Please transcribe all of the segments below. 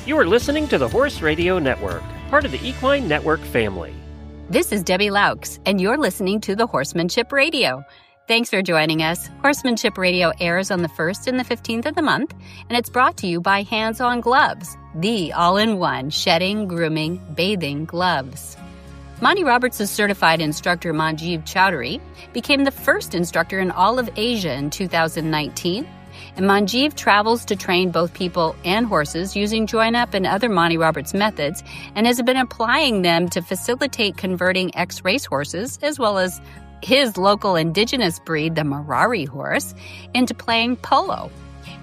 You are listening to the Horse Radio Network, part of the Equine Network family. This is Debbie Laux, and you're listening to the Horsemanship Radio. Thanks for joining us. Horsemanship Radio airs on the 1st and the 15th of the month, and it's brought to you by HandsOnGloves, the all-in-one shedding, grooming, bathing gloves. Monty Roberts' certified instructor Manjeev Chaudhary became the first instructor in all of Asia in 2019, and Manjeev travels to train both people and horses using join-up and other Monty Roberts methods and has been applying them to facilitate converting ex-race horses, as well as his local indigenous breed, the Marwari horse, into playing polo.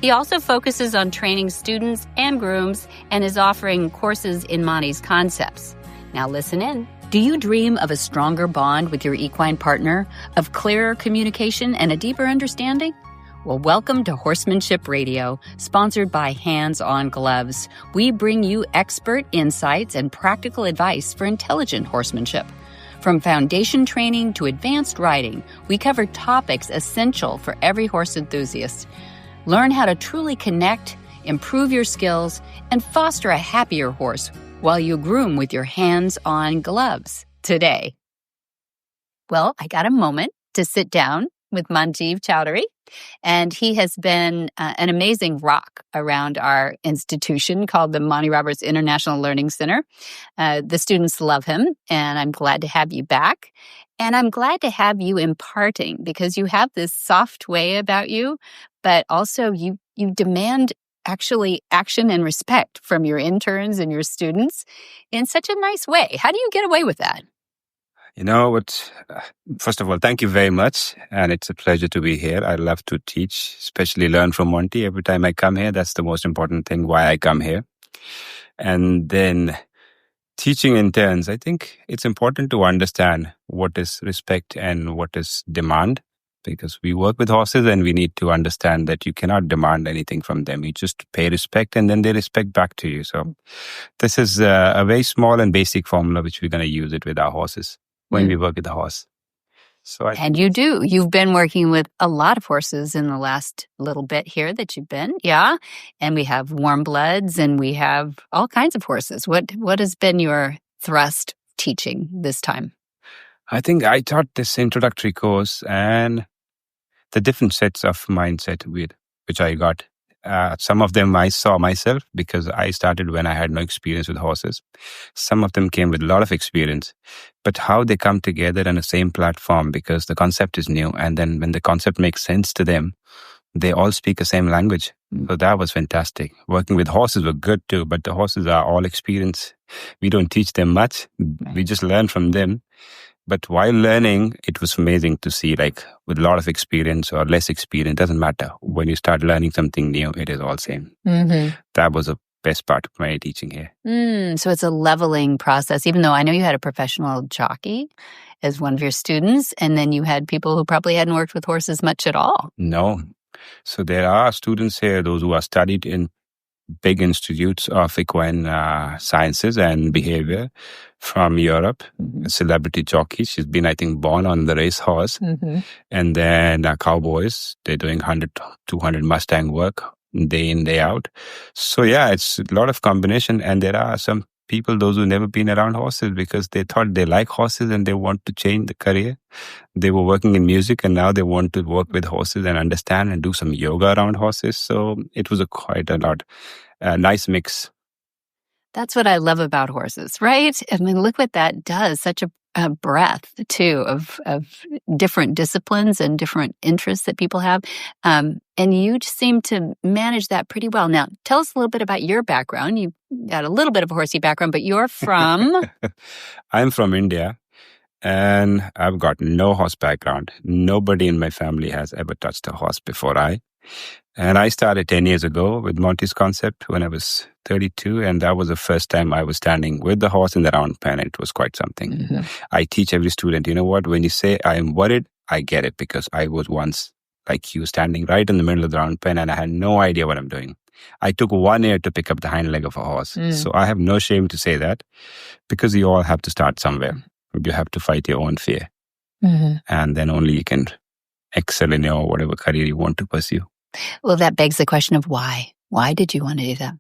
He also focuses on training students and grooms and is offering courses in Monty's concepts. Now listen in. Do you dream of a stronger bond with your equine partner, of clearer communication and a deeper understanding? Well, welcome to Horsemanship Radio, sponsored by HandsOnGloves. We bring you expert insights and practical advice for intelligent horsemanship. From foundation training to advanced riding, we cover topics essential for every horse enthusiast. Learn how to truly connect, improve your skills, and foster a happier horse while you groom with your hands-on gloves today. Well, I got a moment to sit down with Manjeev Chaudhary, and he has been an amazing rock around our institution called the Monty Roberts International Learning Center. The students love him, and I'm glad to have you back. And I'm glad to have you imparting, because you have this soft way about you, but also you demand actually action and respect from your interns and your students in such a nice way. How do you get away with that? You know what? First of all, thank you very much. And it's a pleasure to be here. I love to teach, especially learn from Monty. Every time I come here, that's the most important thing, why I come here. And then teaching interns, I think it's important to understand what is respect and what is demand, because we work with horses and we need to understand that you cannot demand anything from them. You just pay respect and then they respect back to you. So this is a very small and basic formula which we're going to use it with our horses when we work with the horse. And you do. You've been working with a lot of horses in the last little bit here that you've been, yeah. And we have warm bloods and we have all kinds of horses. What has been your thrust teaching this time? I think I taught this introductory course and the different sets of mindset which I got. Some of them I saw myself because I started when I had no experience with horses. Some of them came with a lot of experience. But how they come together on the same platform because the concept is new. And then when the concept makes sense to them, they all speak the same language. So that was fantastic. Working with horses were good too, but the horses are all experienced. We don't teach them much. We just learn from them. But while learning, it was amazing to see, like, with a lot of experience or less experience, doesn't matter. When you start learning something new, it is all same. Mm-hmm. That was the best part of my teaching here. So it's a leveling process, even though I know you had a professional jockey as one of your students, and then you had people who probably hadn't worked with horses much at all. No. So there are students here, those who are studied in big institutes of equine sciences and behavior from Europe, a celebrity jockey. She's been, I think, born on the race horse. Mm-hmm. And then cowboys, they're doing 100, 200 Mustang work day in, day out. So yeah, it's a lot of combination. And there are some people, those who've never been around horses because they thought they like horses and they want to change the career. They were working in music and now they want to work with horses and understand and do some yoga around horses. So it was quite a lot. Nice mix. That's what I love about horses, right? I mean, look what that does. Such a breadth, too, of different disciplines and different interests that people have. And you seem to manage that pretty well. Now, tell us a little bit about your background. You've got a little bit of a horsey background, but you're from? I'm from India, and I've got no horse background. Nobody in my family has ever touched a horse before And I started 10 years ago with Monty's concept when I was 32. And that was the first time I was standing with the horse in the round pen. It was quite something. Mm-hmm. I teach every student, you know what, when you say I am worried, I get it because I was once like you standing right in the middle of the round pen and I had no idea what I'm doing. I took 1 year to pick up the hind leg of a horse. So I have no shame to say that because you all have to start somewhere. You have to fight your own fear. Mm-hmm. And then only you can excel in your whatever career you want to pursue. Well, that begs the question of why. Why did you want to do that?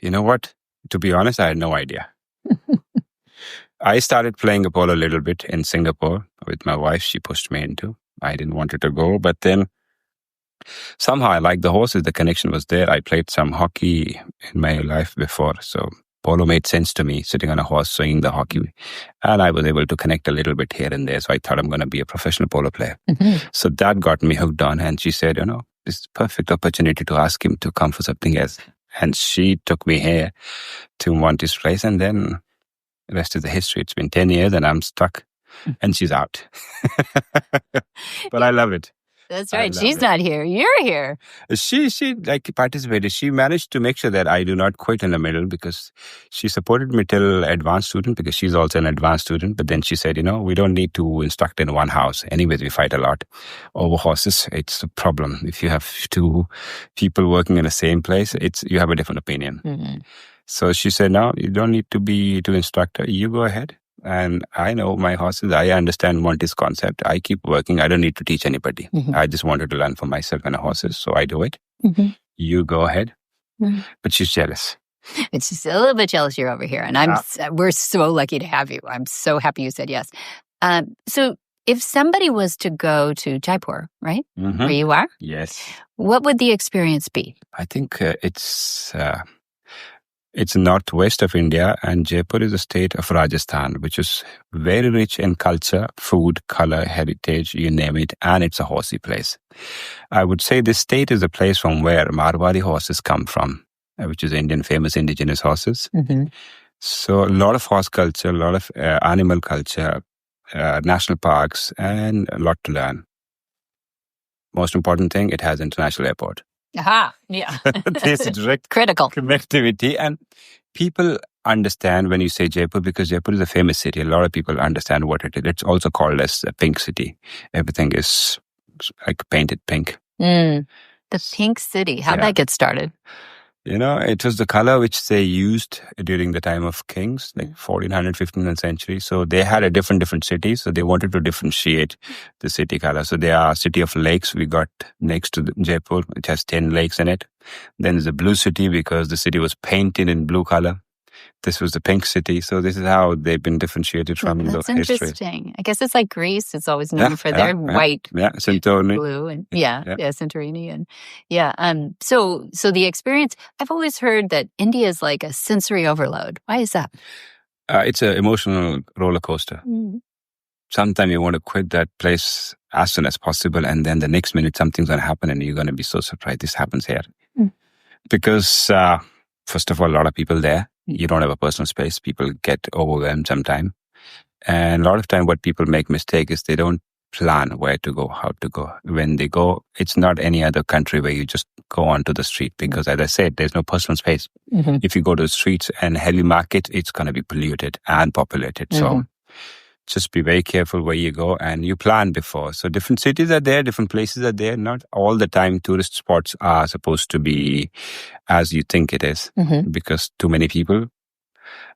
You know what? To be honest, I had no idea. I started playing a polo a little bit in Singapore with my wife. She pushed me into. I didn't want it to go, but then somehow I liked the horses. The connection was there. I played some hockey in my life before, so polo made sense to me, sitting on a horse, swinging the hockey. And I was able to connect a little bit here and there. So I thought I'm going to be a professional polo player. So that got me hooked on. And she said, this is a perfect opportunity to ask him to come for something else. And she took me here to Monty's place. And then the rest is the history. It's been 10 years and I'm stuck. And she's out. But I love it. That's right. She's not here. You're here. She participated. She managed to make sure that I do not quit in the middle, because she supported me till advanced student, because she's also an advanced student. But then she said, we don't need to instruct in one house. Anyways, we fight a lot over horses. It's a problem. If you have two people working in the same place, you have a different opinion. So she said, no, you don't need to be to instructor. You go ahead. And I know my horses. I understand Monty's concept. I keep working. I don't need to teach anybody. I just wanted to learn for myself and the horses. So I do it. You go ahead. But she's jealous. She's a little bit jealous you're over here. And we're so lucky to have you. I'm so happy you said yes. So if somebody was to go to Jaipur, right? Where you are? Yes. What would the experience be? I think it's northwest of India, and Jaipur is a state of Rajasthan, which is very rich in culture, food, color, heritage, you name it, and it's a horsey place. I would say this state is a place from where Marwari horses come from, which is Indian famous indigenous horses. So a lot of horse culture, a lot of animal culture, national parks, and a lot to learn. Most important thing, it has international airport. Aha, yeah. There's a direct critical connectivity, and people understand when you say Jaipur, because Jaipur is a famous city. A lot of people understand what it is. It's also called as a pink city. Everything is like painted pink. The pink city. How'd that get started? It was the color which they used during the time of kings, like 1400, 15th century. So they had a different cities. So they wanted to differentiate the city color. So there are city of lakes. We got next to Jaipur, which has 10 lakes in it. Then there's a blue city, because the city was painted in blue color. This was the pink city. So this is how they've been differentiated from the history. That's interesting. I guess it's like Greece. It's always known for their white, Santorini, blue, and Santorini, and So the experience. I've always heard that India is like a sensory overload. Why is that? It's an emotional roller coaster. Sometimes you want to quit that place as soon as possible, and then the next minute something's going to happen, and you're going to be so surprised this happens here. Because first of all, a lot of people there. You don't have a personal space. People get overwhelmed sometime. And a lot of time what people make mistake is they don't plan where to go, how to go. When they go, it's not any other country where you just go onto the street, because as I said, there's no personal space. If you go to the streets and heavy market, it's going to be polluted and populated. So just be very careful where you go, and you plan before. So different cities are there, different places are there. Not all the time tourist spots are supposed to be as you think it is, because too many people,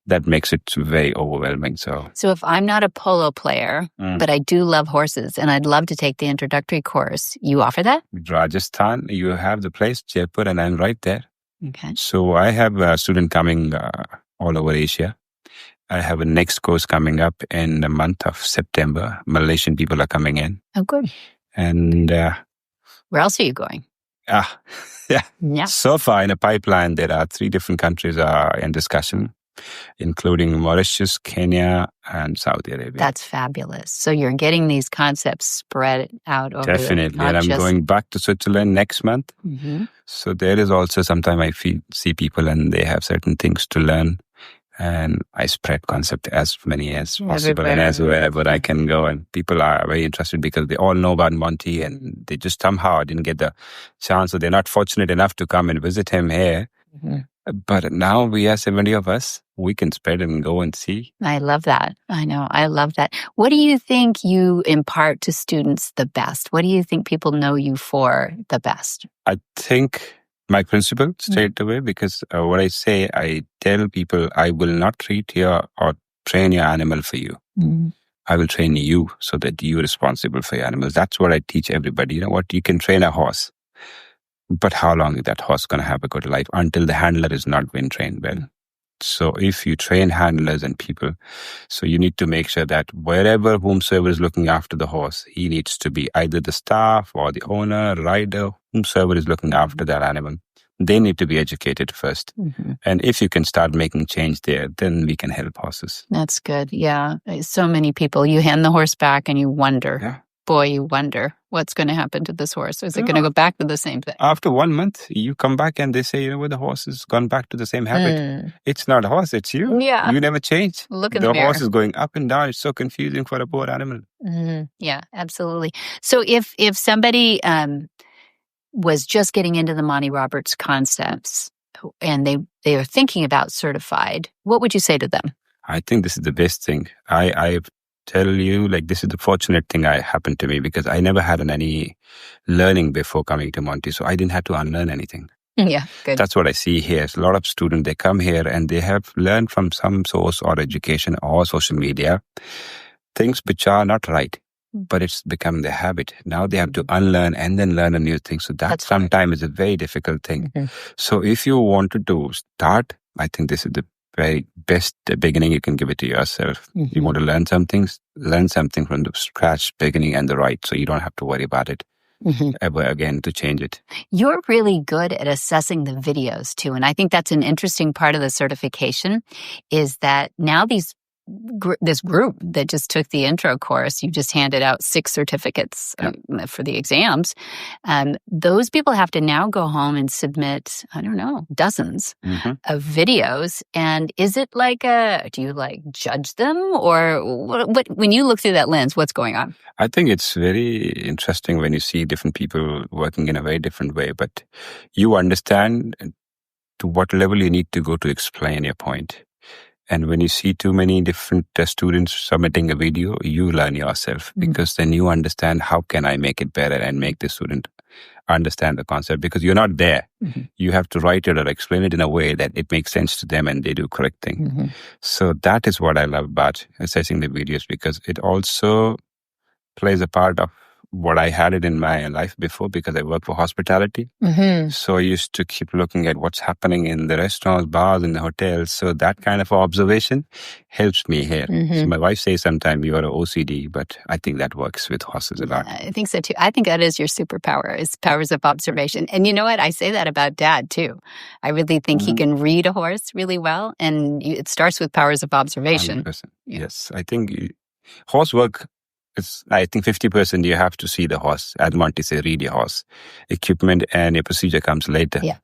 that makes it very overwhelming. So if I'm not a polo player, but I do love horses and I'd love to take the introductory course, you offer that? Rajasthan, you have the place, Jaipur, and I'm right there. Okay. So I have a student coming all over Asia. I have a next course coming up in the month of September. Malaysian people are coming in. Oh, good. And where else are you going? So far in a pipeline, there are 3 different countries in discussion, including Mauritius, Kenya, and Saudi Arabia. That's fabulous. So you're getting these concepts spread out over Definitely. And I'm going back to Switzerland next month. So there is also sometimes I see people and they have certain things to learn. And I spread concept as many as possible and as wherever I can go. And people are very interested because they all know about Monty, and they just somehow didn't get the chance, or they're not fortunate enough to come and visit him here. But now we are 70 of us. We can spread and go and see. I love that. I know. I love that. What do you think you impart to students the best? What do you think people know you for the best? I think my principle straight away, because what I say, I tell people, I will not treat your or train your animal for you. I will train you so that you're responsible for your animals. That's what I teach everybody. You know what? You can train a horse, But how long is that horse going to have a good life until the handler is not been trained well? So if you train handlers and people, so you need to make sure that wherever whomsoever is looking after the horse, he needs to be either the staff or the owner, rider, whomsoever is looking after that animal. They need to be educated first. And if you can start making change there, then we can help horses. That's good. Yeah. So many people, you hand the horse back and you wonder. Yeah. Boy, you wonder what's going to happen to this horse. Is it going to go back to the same thing? After 1 month, you come back and they say, the horse has gone back to the same habit. It's not a horse, it's you. Yeah. You never changed. Look in the mirror. Horse is going up and down. It's so confusing for a poor animal. Yeah, absolutely. So if somebody was just getting into the Monty Roberts concepts and they are thinking about certified, what would you say to them? I think this is the best thing. I tell you, this is the fortunate thing I happened to me because I never had any learning before coming to Monty, so I didn't have to unlearn anything. Yeah, good. That's what I see here. A lot of students, they come here and they have learned from some source or education or social media things which are not right, but it's become their habit. Now they have to unlearn and then learn a new thing. So that sometimes is a very difficult thing. So if you wanted to start, I think this is the very best beginning you can give it to yourself. You want to learn some things, learn something from the scratch beginning and the right, so you don't have to worry about it ever again to change it. You're really good at assessing the videos too, and I think that's an interesting part of the certification is that now this group that just took the intro course, you just handed out 6 certificates for the exams. Those people have to now go home and submit, dozens of videos. And is it do you judge them or what when you look through that lens, what's going on? I think it's very interesting when you see different people working in a very different way, but you understand to what level you need to go to explain your point. And when you see too many different students submitting a video, you learn yourself because then you understand how can I make it better and make the student understand the concept because you're not there. You have to write it or explain it in a way that it makes sense to them and they do correct thing. So that is what I love about assessing the videos because it also plays a part of what I had it in my life before because I worked for hospitality. So I used to keep looking at what's happening in the restaurants, bars, in the hotels. So that kind of observation helps me here. So my wife says sometimes you are an OCD, but I think that works with horses a lot. I think so too. I think that is your superpower, is powers of observation. And you know what? I say that about Dad too. I really think he can read a horse really well. And it starts with powers of observation. 100%. Yes. I think horse work, I think 50% you have to see the horse. As Monty said, read your horse. Equipment and your procedure comes later. Yeah.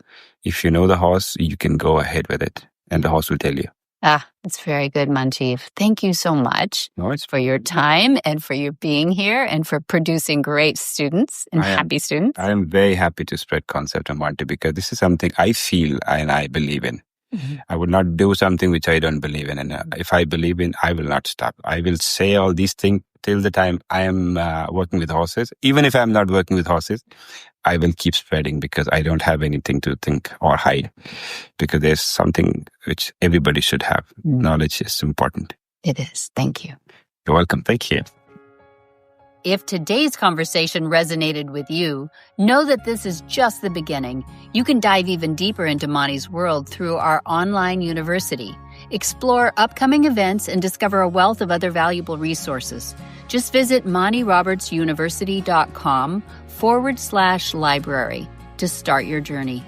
If you know the horse, you can go ahead with it and the horse will tell you. That's very good, Manjeev. Thank you so much for your time and for your being here and for producing great students and happy students. I am very happy to spread concept of Monty because this is something I feel and I believe in. I would not do something which I don't believe in. And if I believe in, I will not stop. I will say all these things till the time I am working with horses. Even if I'm not working with horses, I will keep spreading because I don't have anything to think or hide. Because there's something which everybody should have. Knowledge is important. It is. Thank you. You're welcome. Thank you. If today's conversation resonated with you, know that this is just the beginning. You can dive even deeper into Monty's world through our online university. Explore upcoming events and discover a wealth of other valuable resources. Just visit MontyRobertsUniversity.com/library to start your journey.